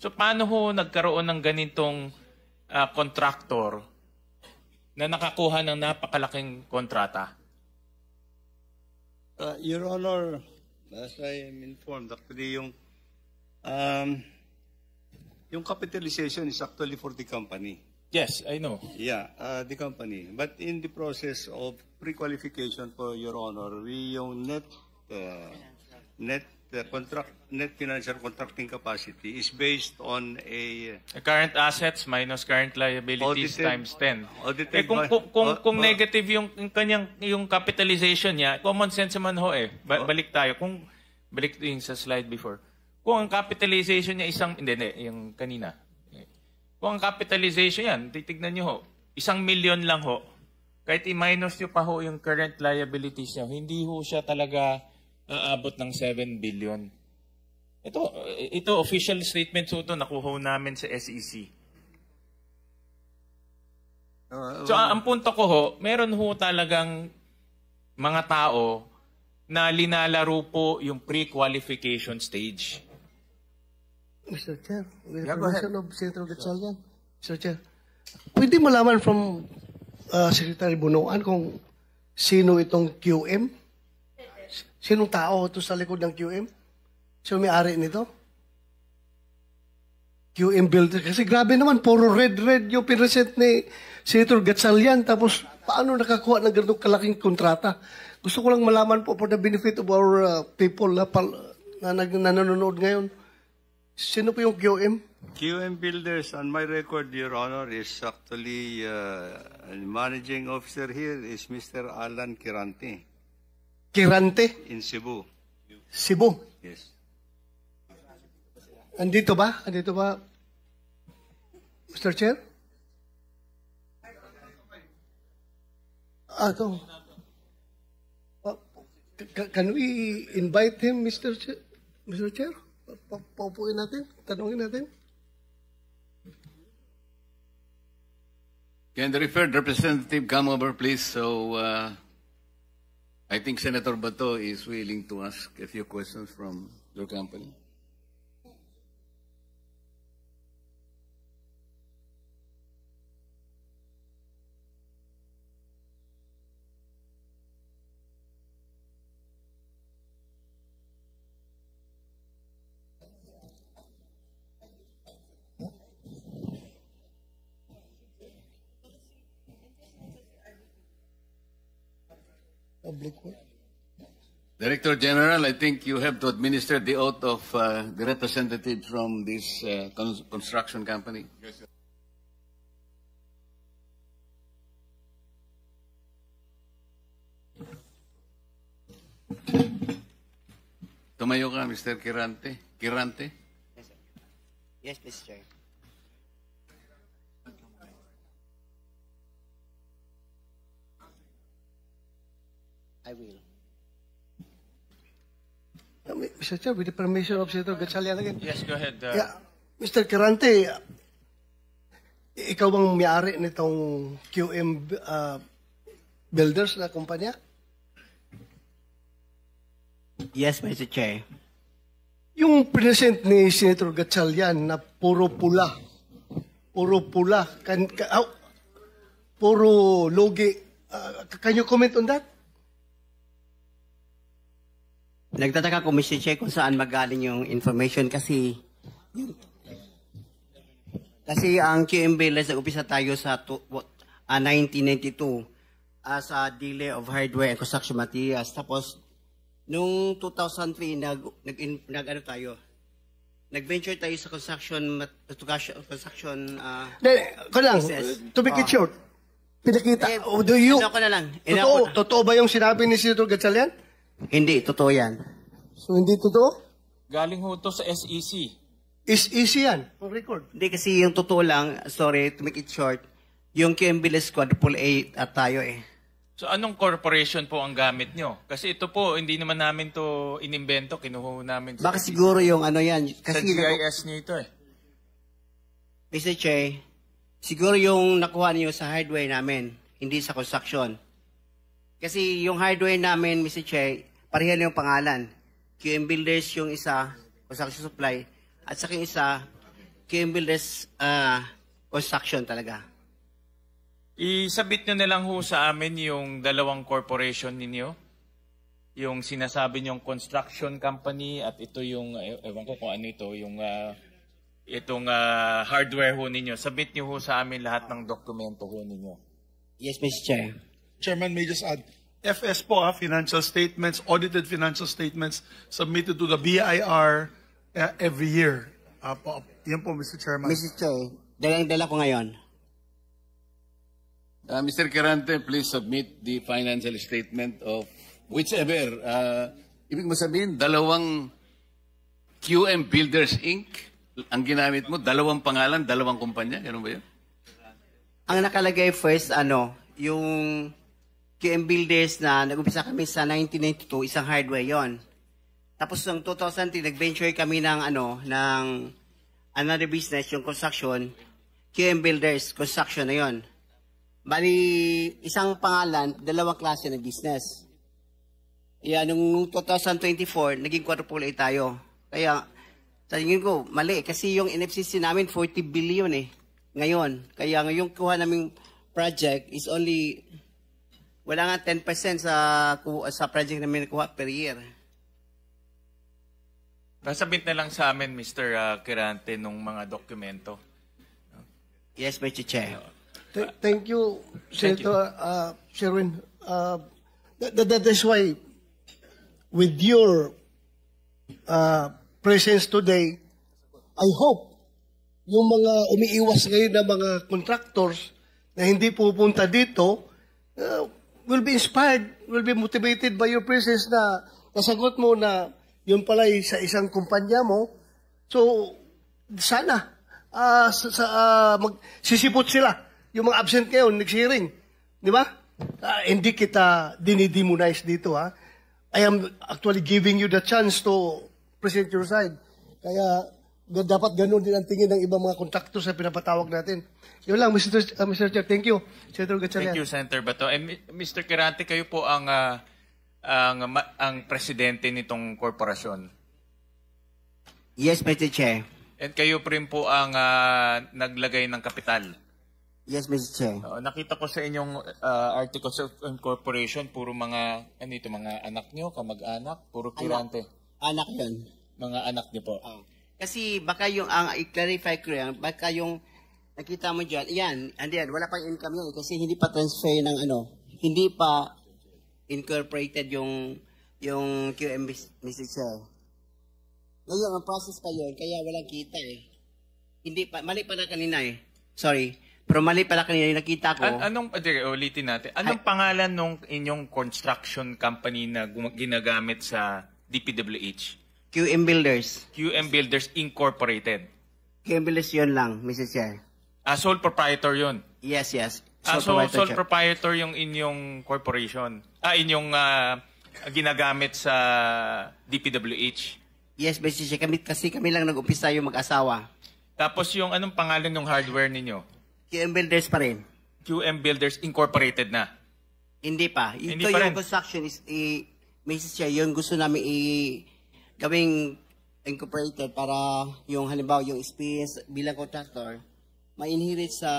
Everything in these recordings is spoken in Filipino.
So paano ho nagkaroon ng ganitong contractor na nakakuha ng napakalaking kontrata? Your Honor, as I am informed, actually yung capitalization is actually for the company. Yes, I know. Yeah, the company. But in the process of pre-qualification for Your Honor, yung net financial contracting capacity is based on a Current assets minus current liabilities audited, times 10. Audited Kung negative yung capitalization niya, common sense naman ho eh. Balik tayo. Balik yung sa slide before. Kung ang capitalization niya hindi, yung kanina. Kung ang capitalization yan, titignan niyo ho, 1 million lang ho. Kahit i-minus niyo pa ho yung current liabilities niya, hindi ho siya talaga aabot ng 7 billion. Ito official statement ho ito, nakuha namin sa SEC. So ang punto ko ho, meron ho talagang mga tao na linalaro po yung pre-qualification stage. Mr. Chair, with the permission of Senator Gatchalian. Mr. Chair, pwede malaman from Secretary Bunuan kung sino itong QM? Sinong tao ito sa likod ng QM? Sino may-ari nito? QM Builder. Kasi grabe naman, puro red yung pinresent ni Senator Gatchalian. Tapos, paano nakakuha ng ganitong kalaking kontrata? Gusto ko lang malaman po for the benefit of our people na nanonood ngayon. Sino po yung QM? QM Builders, on my record, Your Honor, is actually managing officer here is Mr. Alan Kirante. Kirante? In Cebu. Cebu? Yes. Andito ba? Mr. Chair? Ito. Can we invite him, Mr. Chair? Paupuin natin? Tanungin natin? Can the referred representative come over, please? So, I think Senator Bato is willing to ask a few questions from your company. Director General, I think you have to administer the oath of the representative from this construction company. Yes, sir. Tumayo ka, Mr. Kirante. Kirante? Yes, sir. Yes, Mr. Chair. I will. Mr. Chair, with the permission of Senator Gatchalian again. Yes, go ahead. Yeah, Mr. Kirante, ikaw bang may-ari nitong QM Builders na kumpanya? Yes, Mr. Chair. Yung present ni Senator Gatchalian na puro pula, puro logi. Can you comment on that? Nagtataka ko, Mr. Chair, kung saan magaling yung information kasi ang QM Builders, nag-upisa tayo sa 1992 sa delay of hardware and construction materials. Tapos, noong 2003, nag-venture tayo sa construction To make it short, pinakita. Totoo ba yung sinabi ni Senator Gatchalian? Hindi, totoo yan. So, hindi totoo? Galing ho to sa SEC. Is easy yan, on record. Hindi, kasi yung totoo lang, sorry, to make it short, yung QM Builders quadruple A at tayo eh. So anong corporation po ang gamit nyo? Kasi ito po, hindi naman namin to inimbento, kinuha namin sa Baka siguro yung ano yan. Kasi sa GIS nyo ito eh. Mr. Che, siguro yung nakuha niyo sa hardware namin, hindi sa construction. Kasi yung hardware namin, Mr. Che, pareho yung pangalan. QM Builders yung isa, construction supply, at saka yung isa, QM Builders Construction talaga. Isabit nyo na lang ho sa amin yung dalawang corporation ninyo. Yung sinasabi nyong construction company at ito yung, ewan ko kung ano ito, yung itong hardware ho ninyo. Submit nyo ho sa amin lahat ng dokumento ho ninyo. Yes, Mr. Chair. Chairman, may just add, FS po, financial statements, audited financial statements submitted to the BIR every year. Yan po, Mr. Chairman. Mr. Chair, dalang-dala ko ngayon. Mr. Quirante, please submit the financial statement of whichever. Ibig mo sabihin, dalawang QM Builders Inc. ang ginamit mo, dalawang pangalan, dalawang kumpanya. Ganun ba yun? Ang nakalagay first, yung QM Builders na nag-umpisa kami sa 1992, isang hardware yon. Tapos noong 2003, nag-venture kami ng another business, yung construction, QM Builders Construction na yon. Bali, isang pangalan, dalawang klase ng business. Kaya nung 2024, naging quadruple A tayo. Kaya, sa tingin ko, mali. Kasi yung NFCC namin, 40 billion ngayon. Kaya ngayong kuha naming project is only, wala nga 10% sa project namin nakuha per year. Pasabit na lang sa amin, Mr. Quirante, nung mga dokumento. Yes, Mr. Chair. Thank you, Senator Sherwin. That is why, with your presence today, I hope yung mga umiiwas ngayon na mga contractors na hindi pupunta dito will be inspired, will be motivated by your presence na nasagot mo na yun pala sa isang kumpanya mo. So, sana magsisipot sila. Yung mga absent ngayon, next hearing. Di ba? Hindi kita dinidemonize dito, ha? I am actually giving you the chance to present your side. Kaya, dapat ganun din ang tingin ng ibang mga contractors na pinapatawag natin. Yun lang, Mr. Chair. Thank you, Senator Gatchalian. Thank you, Senator Bato. And Mr. Quirante, kayo po ang presidente nitong korporasyon. Yes, Mr. Chair. At kayo rin po ang naglagay ng kapital. Yes, Mr. Chair. Nakita ko sa inyong articles of incorporation, puro mga, mga anak nyo, kamag-anak, puro Quirante. Anak yun. Mga anak nyo po. Kasi baka i-clarify ko yan, baka yung nakita mo dyan, wala pang income yan kasi hindi pa transfer ng hindi pa incorporated yung QM, Mr. Chair. Ngayon, ang process pa yun, kaya walang kita Hindi pa, mali pala kanina Sorry. Pero mali pala kanina yung nakita ko. Ulitin natin. Anong pangalan nung inyong construction company na ginagamit sa DPWH? QM Builders. QM Builders Incorporated. QM Builders yun lang, Mr. Chair. Sole proprietor yun? Yes. Sole proprietor yung inyong corporation. Inyong ginagamit sa DPWH. Yes, Mr. Chair. Kasi kami lang nag-umpisa yung mag-asawa. Tapos yung anong pangalan ng hardware ninyo? QM Builders pa rin. QM Builders Incorporated na? Hindi pa. Hindi Ito pa yung rin. construction is, Mrs. Chair, yung gusto namin gawing incorporated para yung halimbawa yung experience bilang contractor, ma-inherit sa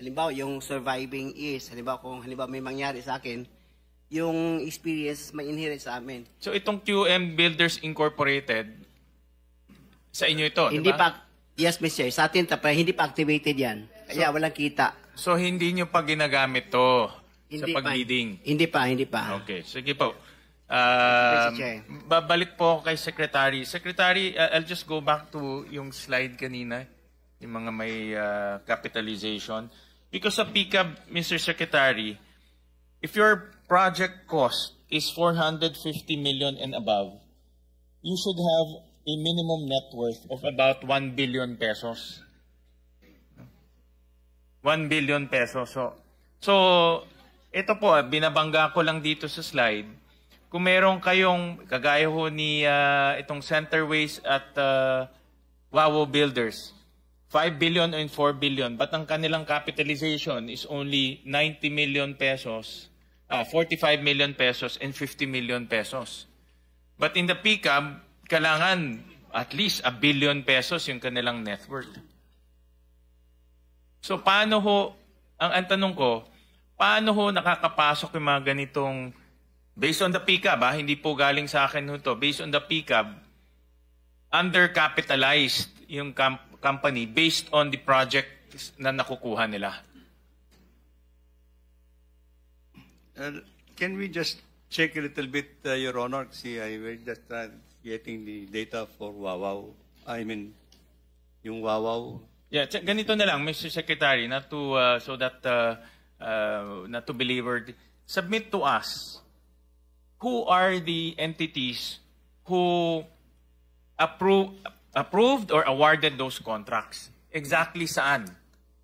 halimbawa yung surviving years. Halimbawa kung may mangyari sa akin, yung experience ma-inherit sa amin. So itong QM Builders Incorporated, sa inyo ito, Hindi di ba? pa, yes, Mr. Chair, sa atin, hindi pa activated yan. Kaya walang kita. So hindi nyo pa ginagamit to sa pag-bidding? Hindi pa. Okay, sige po. Mr. Chair. Babalik po ako kay Secretary. Secretary, I'll just go back to yung slide kanina, yung mga may capitalization. Because sa PCAB, Mr. Secretary, if your project cost is 450 million and above, you should have a minimum net worth of about 1 billion pesos. 1 billion pesos. So ito po, binabangga ko lang dito sa slide. Kung meron kayong, kagaya ho ni itong Centerways at Wawo Builders, 5 billion and 4 billion, but ang kanilang capitalization is only 90 million pesos, 45 million pesos and 50 million pesos. But in the PCAB, kailangan at least ₱1 billion yung kanilang net worth. So paano ho, ang tanong ko, paano ho nakakapasok yung mga ganitong, based on the PCAB, hindi po galing sa akin ho to, based on the PCAB, undercapitalized yung company based on the project na nakukuha nila? Can we just check a little bit, Your Honor? See, I was just getting the data for Wawaw. I mean, yung Wawaw. Yeah, ganito na lang, Mr. Secretary, not to so that not to belabor. Submit to us who are the entities who approved or awarded those contracts. Exactly saan?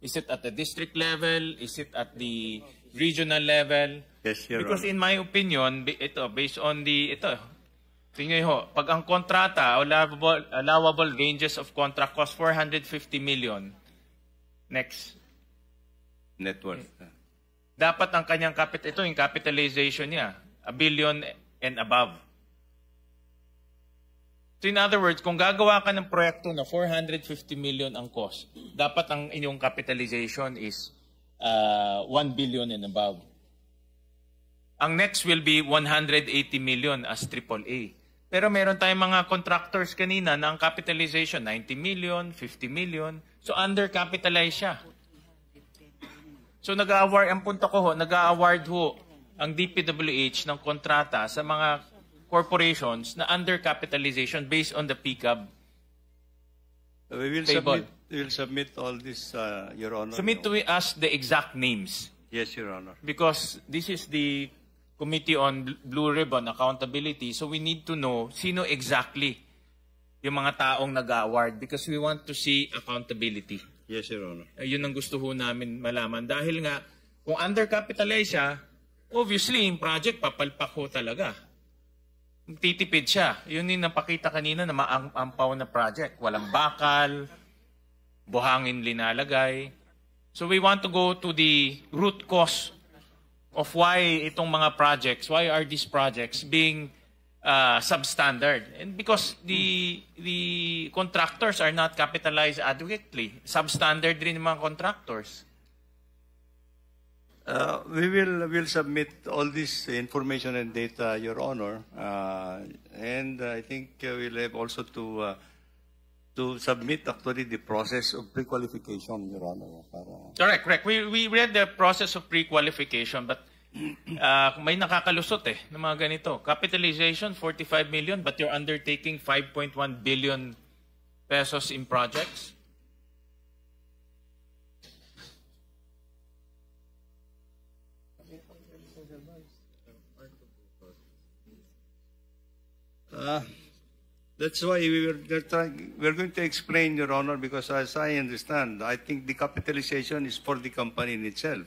Is it at the district level? Is it at the regional level? Yes, Your Because Honor. in my opinion, based on tingnan ho, pag ang kontrata, allowable ranges of contract cost 450 million. Next. Network. Dapat ang kanyang yung capitalization niya, $1 billion and above. So in other words, kung gagawa ka ng proyekto na 450 million ang cost, dapat ang inyong capitalization is 1 billion and above. Ang next will be 180 million as AAA. Pero meron tayong mga contractors kanina na ang capitalization 90 million, 50 million. So undercapitalized siya. So nag-award, ang punto ko ho, nag-award ho ang DPWH ng kontrata sa mga corporations na undercapitalization based on the PCAB. We will submit all this, Your Honor. Submit to us the exact names. Yes, Your Honor. Because this is the Committee on Blue Ribbon Accountability, so we need to know sino exactly yung mga taong nag-award because we want to see accountability. Yes, Your Honor. Yun ang gusto ho namin malaman. Dahil nga, kung undercapitalized siya, obviously, yung project papalpak ho talaga. Titipid siya. Yun yung napakita kanina na maampaw na project. Walang bakal, buhangin linalagay. So we want to go to the root cause of why itong mga projects, why are these projects being substandard? And because the contractors are not capitalized adequately. Substandard rin yung mga contractors. We'll submit all this information and data, Your Honor, and I think we'll have also to submit actually the process of pre-qualification, Your Honor. Correct. We read the process of pre-qualification, but may nakakalusot ng mga ganito. Capitalization, 45 million, but you're undertaking 5.1 billion pesos in projects. That's why we're going to explain, Your Honor, because as I understand, I think the capitalization is for the company in itself.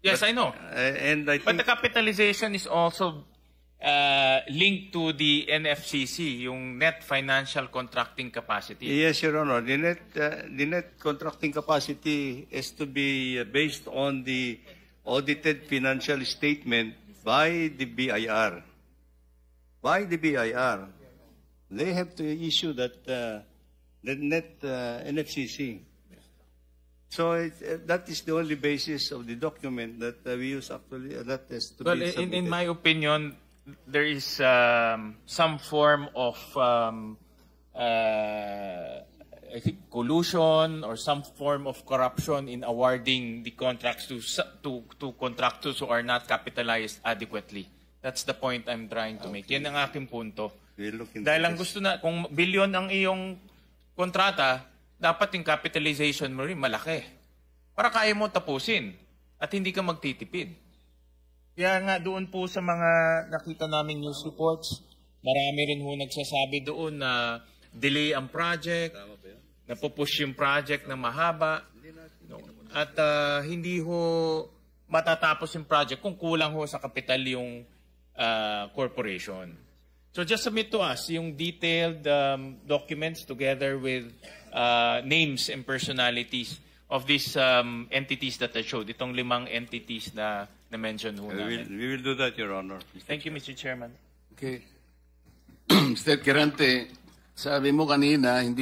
Yes, but, I know. And I But think the capitalization is also linked to the NFCC, yung net financial contracting capacity. yes, Your Honor, the net contracting capacity is to be based on the audited financial statement by the BIR. By the BIR. They have to issue that the net NFCC. So that is the only basis of the document that we use actually. That is to Well, be submitted. in my opinion, there is some form of I think collusion or some form of corruption in awarding the contracts to contractors who are not capitalized adequately. That's the point I'm trying to make. Yan ang aking punto. We'll look into Dahil lang this. gusto na, kung bilyon ang iyong kontrata, dapat yung capitalization mo rin malaki. Para kaya mo tapusin at hindi ka magtitipid. Kaya nga doon po sa mga nakita naming news reports, marami rin ho nagsasabi doon na delay ang project, napupush yung project na mahaba, at hindi ho matatapos yung project kung kulang ho sa kapital yung corporation. So just submit to us yung detailed documents together with names and personalities of these entities that I showed. Itong 5 entities na na-mention ho namin. We will do that, Your Honor. Thank you, Mr. Chairman. Okay. Mr. Quirante, Sabi mo kanina, hindi